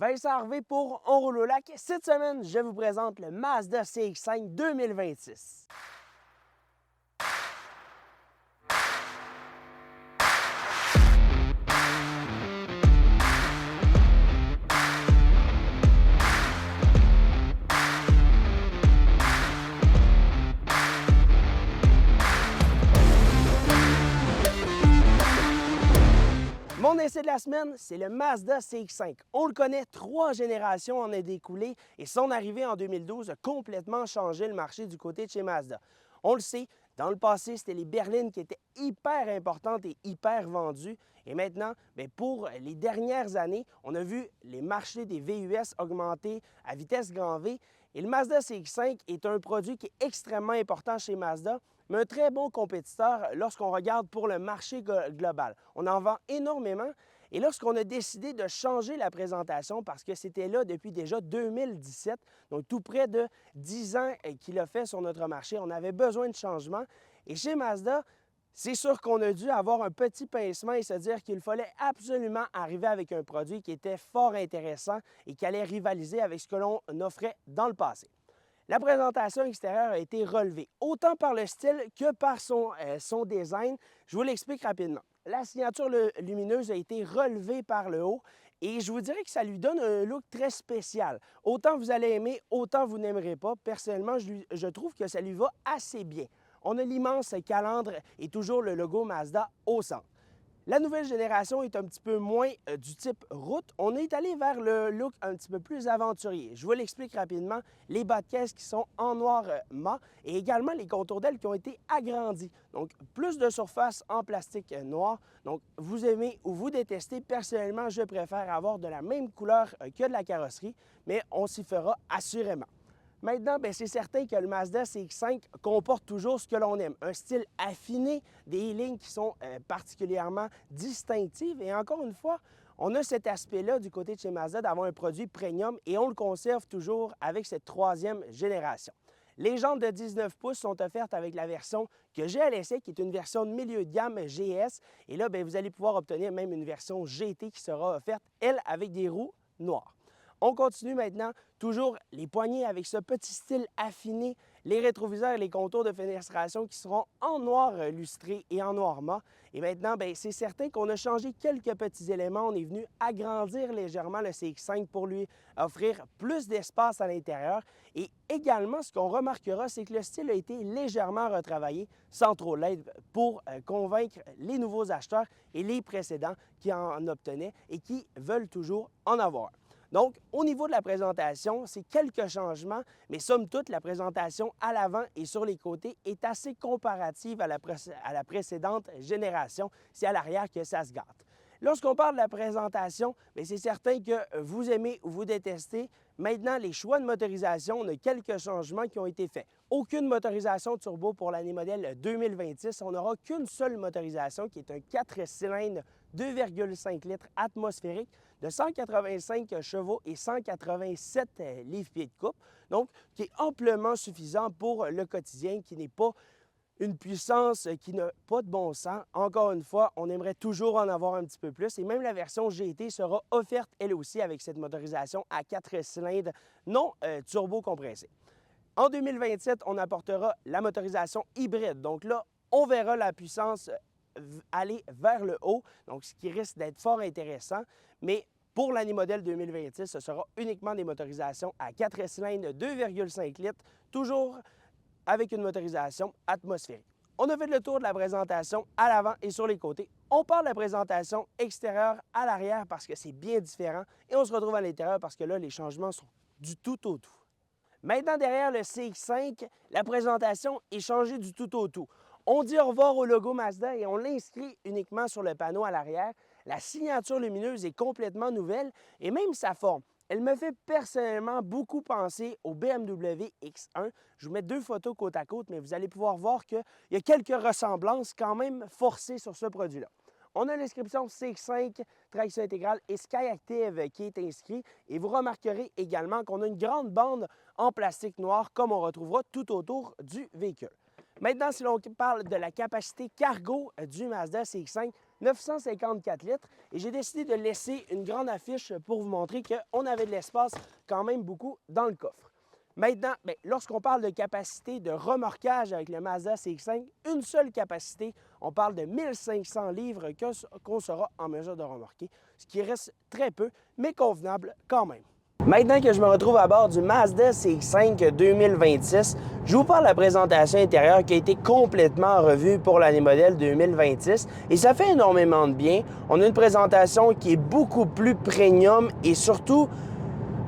Vincent Harvey pour On roule au lac. Cette semaine, je vous présente le Mazda CX-5 2026. Mon essai de la semaine, c'est le Mazda CX-5. On le connaît, 3 générations en est découlé et son arrivée en 2012 a complètement changé le marché du côté de chez Mazda. On le sait, dans le passé, c'était les berlines qui étaient hyper importantes et hyper vendues. Et maintenant, pour les dernières années, on a vu les marchés des VUS augmenter à vitesse grand V. Et le Mazda CX-5 est un produit qui est extrêmement important chez Mazda, mais un très bon compétiteur lorsqu'on regarde pour le marché global. On en vend énormément. Et lorsqu'on a décidé de changer la présentation, parce que c'était là depuis déjà 2017, donc tout près de 10 ans qu'il a fait sur notre marché, on avait besoin de changement. Et chez Mazda, c'est sûr qu'on a dû avoir un petit pincement et se dire qu'il fallait absolument arriver avec un produit qui était fort intéressant et qui allait rivaliser avec ce que l'on offrait dans le passé. La présentation extérieure a été relevée, autant par le style que par son design. Je vous l'explique rapidement. La signature lumineuse a été relevée par le haut et je vous dirais que ça lui donne un look très spécial. Autant vous allez aimer, autant vous n'aimerez pas. Personnellement, je trouve que ça lui va assez bien. On a l'immense calandre et toujours le logo Mazda au centre. La nouvelle génération est un petit peu moins du type route. On est allé vers le look un petit peu plus aventurier. Je vous l'explique rapidement. Les bas de caisse qui sont en noir mat et également les contours d'ailes qui ont été agrandis. Donc, plus de surface en plastique noir. Donc, vous aimez ou vous détestez. Personnellement, je préfère avoir de la même couleur que de la carrosserie, mais on s'y fera assurément. Maintenant, c'est certain que le Mazda CX-5 comporte toujours ce que l'on aime. Un style affiné, des lignes qui sont particulièrement distinctives. Et encore une fois, on a cet aspect-là du côté de chez Mazda d'avoir un produit premium et on le conserve toujours avec cette 3e génération. Les jantes de 19 pouces sont offertes avec la version que j'ai à l'essai, qui est une version de milieu de gamme GS. Et là, vous allez pouvoir obtenir même une version GT qui sera offerte, elle, avec des roues noires. On continue maintenant, toujours les poignées avec ce petit style affiné, les rétroviseurs et les contours de fenestration qui seront en noir lustré et en noir mat. Et maintenant, c'est certain qu'on a changé quelques petits éléments. On est venu agrandir légèrement le CX-5 pour lui offrir plus d'espace à l'intérieur. Et également, ce qu'on remarquera, c'est que le style a été légèrement retravaillé, sans trop l'aide, pour convaincre les nouveaux acheteurs et les précédents qui en obtenaient et qui veulent toujours en avoir. Donc, au niveau de la présentation, c'est quelques changements, mais somme toute, la présentation à l'avant et sur les côtés est assez comparative à la précédente génération. C'est à l'arrière que ça se gâte. Lorsqu'on parle de la présentation, c'est certain que vous aimez ou vous détestez. Maintenant, les choix de motorisation, on a quelques changements qui ont été faits. Aucune motorisation turbo pour l'année modèle 2026. On n'aura qu'une seule motorisation qui est un 4 cylindres 2,5 litres atmosphérique de 185 chevaux et 187 livres-pieds de coupe. Donc, qui est amplement suffisant pour le quotidien, qui n'est pas une puissance qui n'a pas de bon sens. Encore une fois, on aimerait toujours en avoir un petit peu plus. Et même la version GT sera offerte, elle aussi, avec cette motorisation à 4 cylindres non turbo-compressée. En 2027, on apportera la motorisation hybride. Donc là, on verra la puissance aller vers le haut, donc ce qui risque d'être fort intéressant. Mais pour l'année modèle 2026, ce sera uniquement des motorisations à 4 cylindres 2,5 litres, toujours avec une motorisation atmosphérique. On a fait le tour de la présentation à l'avant et sur les côtés. On part de la présentation extérieure à l'arrière parce que c'est bien différent et on se retrouve à l'intérieur parce que là, les changements sont du tout au tout. Maintenant, derrière le CX-5, la présentation est changée du tout au tout. On dit au revoir au logo Mazda et on l'inscrit uniquement sur le panneau à l'arrière. La signature lumineuse est complètement nouvelle et même sa forme. Elle me fait personnellement beaucoup penser au BMW X1. Je vous mets 2 photos côte à côte, mais vous allez pouvoir voir qu'il y a quelques ressemblances quand même forcées sur ce produit-là. On a l'inscription CX-5, traction intégrale et SkyActiv qui est inscrit. Et vous remarquerez également qu'on a une grande bande en plastique noir comme on retrouvera tout autour du véhicule. Maintenant, si l'on parle de la capacité cargo du Mazda CX-5, 954 litres. Et j'ai décidé de laisser une grande affiche pour vous montrer qu'on avait de l'espace quand même beaucoup dans le coffre. Maintenant, lorsqu'on parle de capacité de remorquage avec le Mazda CX-5, une seule capacité, on parle de 1500 livres qu'on sera en mesure de remorquer, ce qui reste très peu, mais convenable quand même. Maintenant que je me retrouve à bord du Mazda CX-5 2026, je vous parle de la présentation intérieure qui a été complètement revue pour l'année modèle 2026 et ça fait énormément de bien. On a une présentation qui est beaucoup plus premium et surtout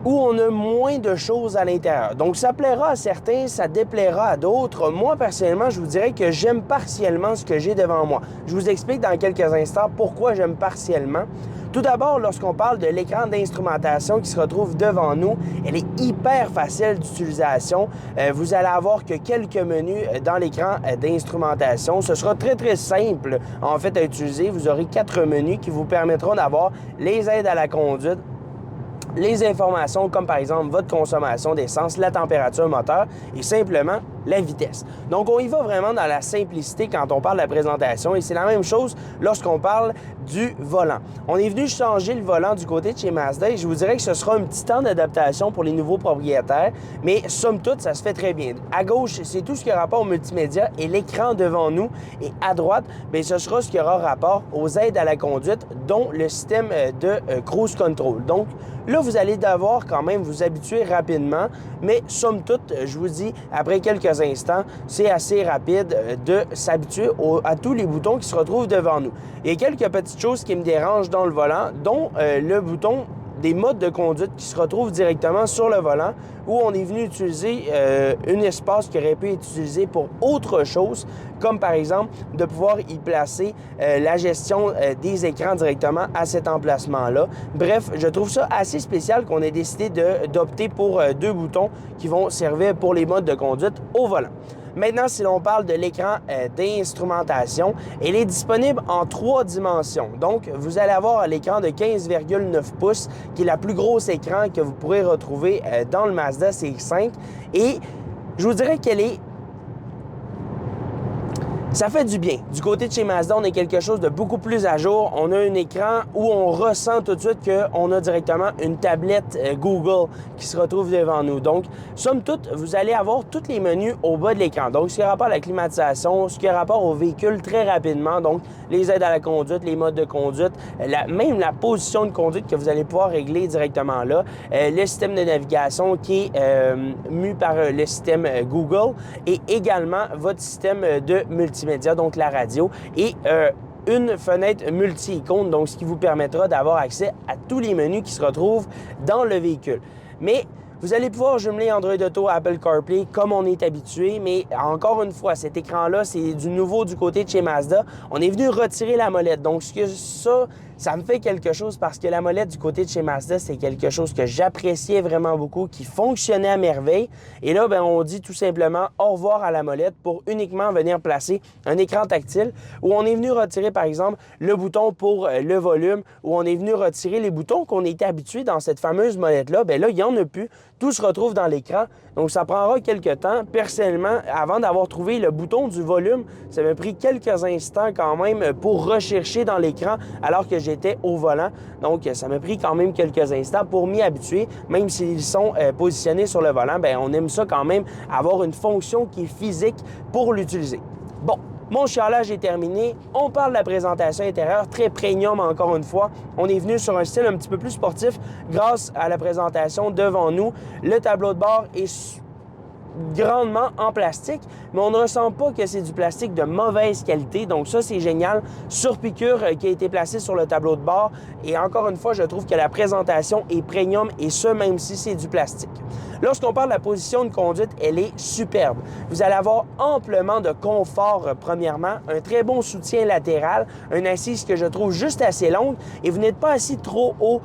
où on a moins de choses à l'intérieur. Donc, ça plaira à certains, ça déplaira à d'autres. Moi, personnellement, je vous dirais que j'aime partiellement ce que j'ai devant moi. Je vous explique dans quelques instants pourquoi j'aime partiellement. Tout d'abord, lorsqu'on parle de l'écran d'instrumentation qui se retrouve devant nous, elle est hyper facile d'utilisation. Vous allez avoir que quelques menus dans l'écran d'instrumentation. Ce sera très, très simple, en fait, à utiliser. Vous aurez 4 menus qui vous permettront d'avoir les aides à la conduite, les informations comme par exemple votre consommation d'essence, la température moteur et simplement la vitesse. Donc, on y va vraiment dans la simplicité quand on parle de la présentation et c'est la même chose lorsqu'on parle du volant. On est venu changer le volant du côté de chez Mazda et je vous dirais que ce sera un petit temps d'adaptation pour les nouveaux propriétaires, mais somme toute, ça se fait très bien. À gauche, c'est tout ce qui a rapport au multimédia et l'écran devant nous et à droite, bien, ce sera ce qui aura rapport aux aides à la conduite, dont le système de cruise control. Donc, là, vous allez devoir quand même vous habituer rapidement, mais somme toute, je vous dis, après quelques instants, c'est assez rapide de s'habituer à tous les boutons qui se retrouvent devant nous. Il y a quelques petites choses qui me dérangent dans le volant, dont le bouton des modes de conduite qui se retrouvent directement sur le volant où on est venu utiliser un espace qui aurait pu être utilisé pour autre chose, comme par exemple de pouvoir y placer la gestion des écrans directement à cet emplacement-là. Bref, je trouve ça assez spécial qu'on ait décidé d'opter pour 2 boutons qui vont servir pour les modes de conduite au volant. Maintenant, si l'on parle de l'écran d'instrumentation, elle est disponible en 3 dimensions. Donc, vous allez avoir l'écran de 15,9 pouces, qui est la plus grosse écran que vous pourrez retrouver dans le Mazda CX-5. Et je vous dirais qu'elle est... Ça fait du bien. Du côté de chez Mazda, on a quelque chose de beaucoup plus à jour. On a un écran où on ressent tout de suite qu'on a directement une tablette Google qui se retrouve devant nous. Donc, somme toute, vous allez avoir tous les menus au bas de l'écran. Donc, ce qui a rapport à la climatisation, ce qui a rapport au véhicule très rapidement. Donc, les aides à la conduite, les modes de conduite, même la position de conduite que vous allez pouvoir régler directement là. Le système de navigation qui est mu par le système Google et également votre système de multimédia, donc la radio, et une fenêtre multi-icône, donc ce qui vous permettra d'avoir accès à tous les menus qui se retrouvent dans le véhicule. Mais vous allez pouvoir jumeler Android Auto, Apple CarPlay comme on est habitué, mais encore une fois, cet écran-là, c'est du nouveau du côté de chez Mazda. On est venu retirer la molette, donc ça me fait quelque chose parce que la molette du côté de chez Mazda, c'est quelque chose que j'appréciais vraiment beaucoup, qui fonctionnait à merveille. Et là, bien, on dit tout simplement au revoir à la molette pour uniquement venir placer un écran tactile où on est venu retirer, par exemple, le bouton pour le volume, où on est venu retirer les boutons qu'on était habitué dans cette fameuse molette-là. Bien là, il n'y en a plus. Tout se retrouve dans l'écran. Donc, ça prendra quelques temps. Personnellement, avant d'avoir trouvé le bouton du volume, ça m'a pris quelques instants quand même pour rechercher dans l'écran alors que j'étais au volant. Donc, ça m'a pris quand même quelques instants pour m'y habituer. Même s'ils sont positionnés sur le volant, bien, on aime ça quand même, avoir une fonction qui est physique pour l'utiliser. Bon. Mon chialage est terminé. On parle de la présentation intérieure, très premium encore une fois. On est venu sur un style un petit peu plus sportif grâce à la présentation devant nous. Le tableau de bord est grandement en plastique, mais on ne ressent pas que c'est du plastique de mauvaise qualité. Donc ça, c'est génial. Surpiqûre qui a été placée sur le tableau de bord. Et encore une fois, je trouve que la présentation est premium et ce, même si c'est du plastique. Lorsqu'on parle de la position de conduite, elle est superbe. Vous allez avoir amplement de confort, premièrement, un très bon soutien latéral, une assise que je trouve juste assez longue et vous n'êtes pas assis trop haut.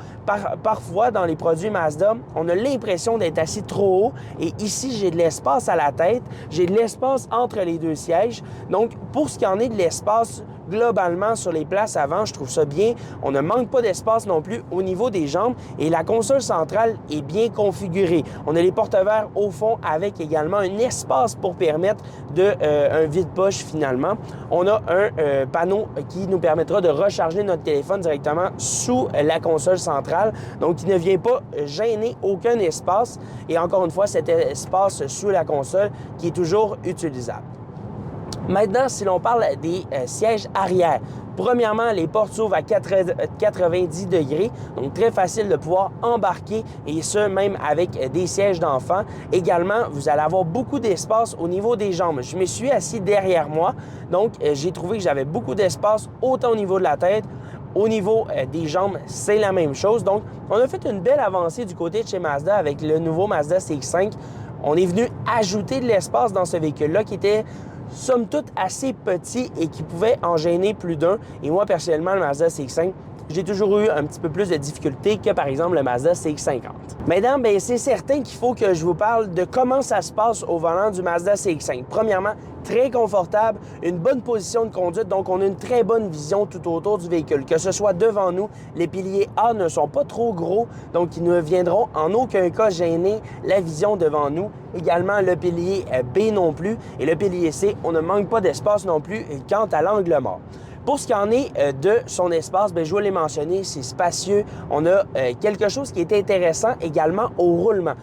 Parfois, dans les produits Mazda, on a l'impression d'être assis trop haut et ici, j'ai de l'espace à la tête, j'ai de l'espace entre les 2 sièges. Donc, pour ce qui en est de l'espace globalement sur les places avant, je trouve ça bien. On ne manque pas d'espace non plus au niveau des jambes et la console centrale est bien configurée. On a les porte-verres au fond avec également un espace pour permettre un vide-poche finalement. On a un panneau qui nous permettra de recharger notre téléphone directement sous la console centrale, donc il ne vient pas gêner aucun espace et encore une fois cet espace sous la console qui est toujours utilisable. Maintenant, si l'on parle des sièges arrière, premièrement, les portes s'ouvrent à 90 degrés, donc très facile de pouvoir embarquer et ce, même avec des sièges d'enfants. Également, vous allez avoir beaucoup d'espace au niveau des jambes. Je me suis assis derrière moi, donc j'ai trouvé que j'avais beaucoup d'espace autant au niveau de la tête. Au niveau des jambes, c'est la même chose. Donc, on a fait une belle avancée du côté de chez Mazda avec le nouveau Mazda CX-5. On est venu ajouter de l'espace dans ce véhicule-là qui était somme toute assez petit et qui pouvait en gêner plus d'un. Et moi, personnellement, le Mazda CX-5, j'ai toujours eu un petit peu plus de difficultés que, par exemple, le Mazda CX-50. Maintenant, bien, c'est certain qu'il faut que je vous parle de comment ça se passe au volant du Mazda CX-5. Premièrement, très confortable, une bonne position de conduite, donc on a une très bonne vision tout autour du véhicule. Que ce soit devant nous, les piliers A ne sont pas trop gros, donc ils ne viendront en aucun cas gêner la vision devant nous. Également, le pilier B non plus et le pilier C, on ne manque pas d'espace non plus quant à l'angle mort. Pour ce qui en est de son espace, bien, je vais les mentionner, c'est spacieux. On a quelque chose qui est intéressant également au roulement.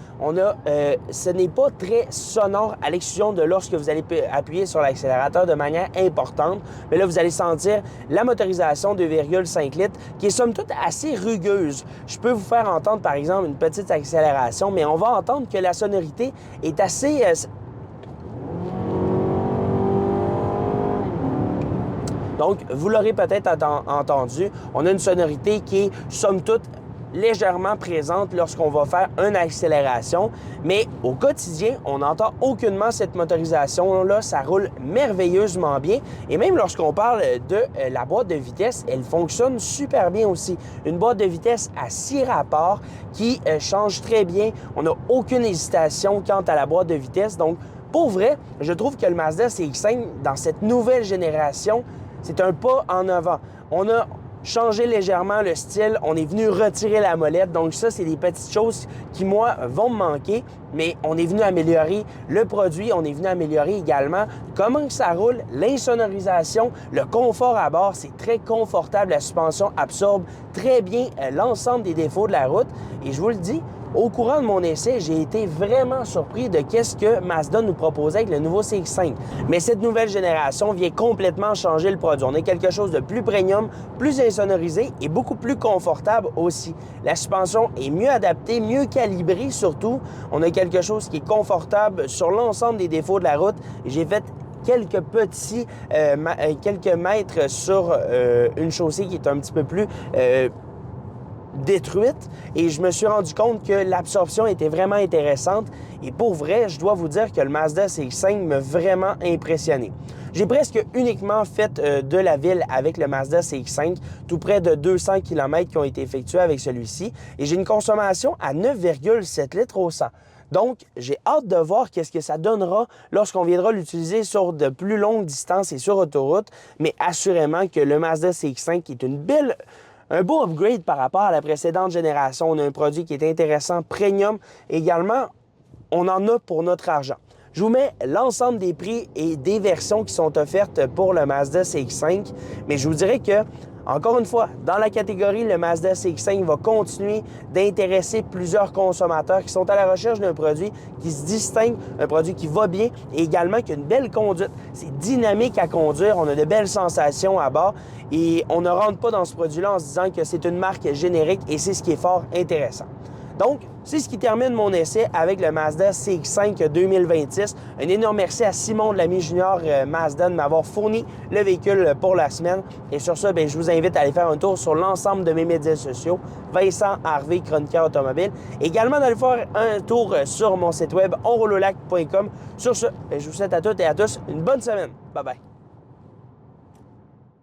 Ce n'est pas très sonore à l'exclusion de lorsque vous allez appuyer sur l'accélérateur de manière importante. Mais là, vous allez sentir la motorisation 2,5 litres qui est somme toute assez rugueuse. Je peux vous faire entendre, par exemple, une petite accélération, mais on va entendre que la sonorité est assez... Donc, vous l'aurez peut-être entendu, on a une sonorité qui est, somme toute, légèrement présente lorsqu'on va faire une accélération, mais au quotidien, on n'entend aucunement cette motorisation-là, ça roule merveilleusement bien. Et même lorsqu'on parle de la boîte de vitesse, elle fonctionne super bien aussi. Une boîte de vitesse à 6 rapports qui change très bien. On n'a aucune hésitation quant à la boîte de vitesse. Donc, pour vrai, je trouve que le Mazda CX-5, dans cette nouvelle génération, c'est un pas en avant. On a changé légèrement le style, on est venu retirer la molette. Donc ça, c'est des petites choses qui, moi, vont me manquer. Mais on est venu améliorer le produit, on est venu améliorer également comment ça roule, l'insonorisation, le confort à bord. C'est très confortable, la suspension absorbe très bien l'ensemble des défauts de la route. Et je vous le dis, au courant de mon essai, j'ai été vraiment surpris de qu'est-ce que Mazda nous proposait avec le nouveau CX-5. Mais cette nouvelle génération vient complètement changer le produit. On a quelque chose de plus premium, plus insonorisé et beaucoup plus confortable aussi. La suspension est mieux adaptée, mieux calibrée surtout. On a quelque chose qui est confortable sur l'ensemble des défauts de la route. J'ai fait quelques mètres sur une chaussée qui est un petit peu plus détruite et je me suis rendu compte que l'absorption était vraiment intéressante et pour vrai, je dois vous dire que le Mazda CX-5 m'a vraiment impressionné. J'ai presque uniquement fait de la ville avec le Mazda CX-5, tout près de 200 km qui ont été effectués avec celui-ci et j'ai une consommation à 9,7 litres au 100. Donc, j'ai hâte de voir qu'est-ce que ça donnera lorsqu'on viendra l'utiliser sur de plus longues distances et sur autoroute, mais assurément que le Mazda CX-5 est un beau upgrade par rapport à la précédente génération. On a un produit qui est intéressant, premium. Également, on en a pour notre argent. Je vous mets l'ensemble des prix et des versions qui sont offertes pour le Mazda CX-5, mais je vous dirais que, encore une fois, dans la catégorie, le Mazda CX-5 va continuer d'intéresser plusieurs consommateurs qui sont à la recherche d'un produit qui se distingue, un produit qui va bien et également qui a une belle conduite. C'est dynamique à conduire, on a de belles sensations à bord et on ne rentre pas dans ce produit-là en se disant que c'est une marque générique et c'est ce qui est fort intéressant. Donc, c'est ce qui termine mon essai avec le Mazda CX-5 2026. Un énorme merci à Simon de l'ami Junior Mazda de m'avoir fourni le véhicule pour la semaine. Et sur ça, je vous invite à aller faire un tour sur l'ensemble de mes médias sociaux. Vincent Harvey, chroniqueur automobile. Également d'aller faire un tour sur mon site web onroulelac.com. Sur ce, je vous souhaite à toutes et à tous une bonne semaine. Bye bye.